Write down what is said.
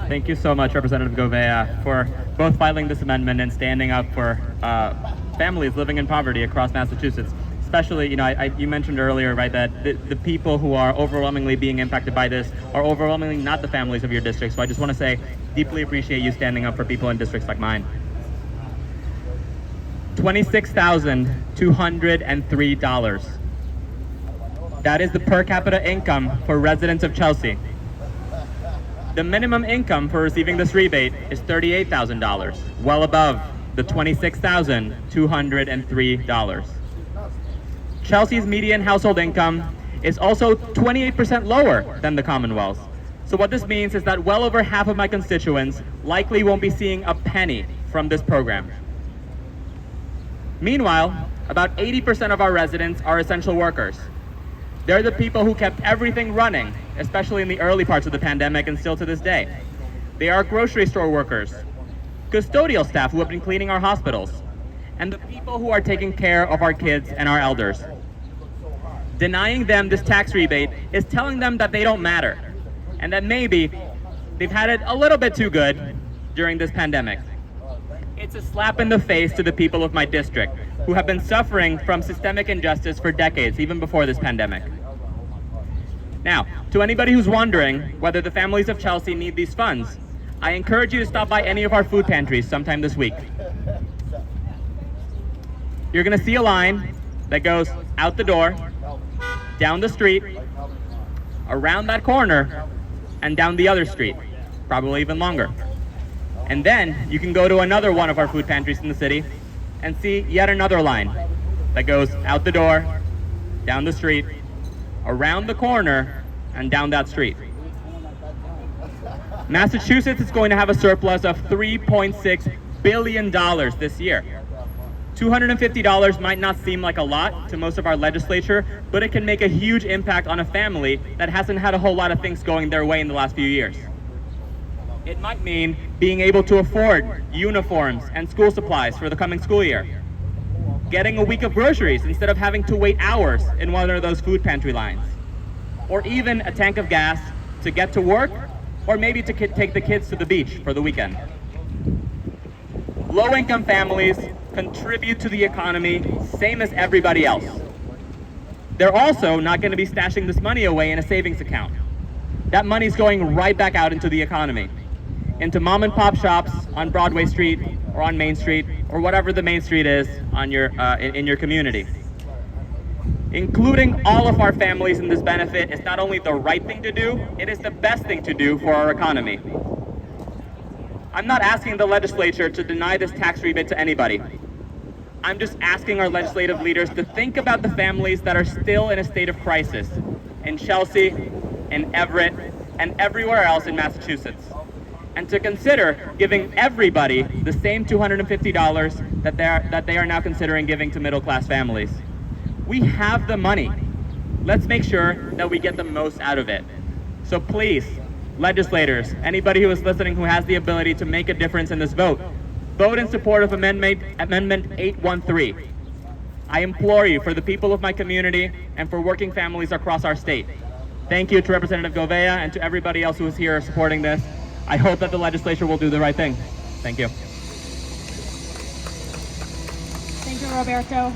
Thank you so much, Representative Govea, for both filing this amendment and standing up for families living in poverty across Massachusetts. Especially, you mentioned earlier, right, that the people who are overwhelmingly being impacted by this are overwhelmingly not the families of your district. So I just want to say, deeply appreciate you standing up for people in districts like mine. $26,203. That is the per capita income for residents of Chelsea. The minimum income for receiving this rebate is $38,000, well above the $26,203. Chelsea's median household income is also 28% lower than the Commonwealth's. So what this means is that well over half of my constituents likely won't be seeing a penny from this program. Meanwhile, about 80% of our residents are essential workers. They're the people who kept everything running, especially in the early parts of the pandemic and still to this day. They are grocery store workers, custodial staff who have been cleaning our hospitals, and the people who are taking care of our kids and our elders. Denying them this tax rebate is telling them that they don't matter, and that maybe they've had it a little bit too good during this pandemic. It's a slap in the face to the people of my district, who have been suffering from systemic injustice for decades, even before this pandemic. Now, to anybody who's wondering whether the families of Chelsea need these funds, I encourage you to stop by any of our food pantries sometime this week. You're gonna see a line that goes out the door, down the street, around that corner, and down the other street, probably even longer. And then you can go to another one of our food pantries in the city and see yet another line that goes out the door, down the street, around the corner, and down that street. Massachusetts is going to have a surplus of $3.6 billion this year. $250 might not seem like a lot to most of our legislature, but it can make a huge impact on a family that hasn't had a whole lot of things going their way in the last few years. It might mean being able to afford uniforms and school supplies for the coming school year. Getting a week of groceries instead of having to wait hours in one of those food pantry lines. Or even a tank of gas to get to work, or maybe to take the kids to the beach for the weekend. Low-income families contribute to the economy, same as everybody else. They're also not going to be stashing this money away in a savings account. That money's going right back out into the economy, into mom and pop shops on Broadway Street or on Main Street or whatever the main street is on your in your community. Including all of our families in this benefit is not only the right thing to do, it is the best thing to do for our economy. I'm not asking the legislature to deny this tax rebate to anybody. I'm just asking our legislative leaders to think about the families that are still in a state of crisis in Chelsea, in Everett, and everywhere else in Massachusetts, and to consider giving everybody the same $250 that they are now considering giving to middle-class families. We have the money. Let's make sure that we get the most out of it. So please, legislators, anybody who is listening who has the ability to make a difference in this vote, vote in support of Amendment 813. I implore you, for the people of my community and for working families across our state. Thank you to Representative Govea and to everybody else who is here supporting this. I hope that the legislature will do the right thing. Thank you. Thank you, Roberto.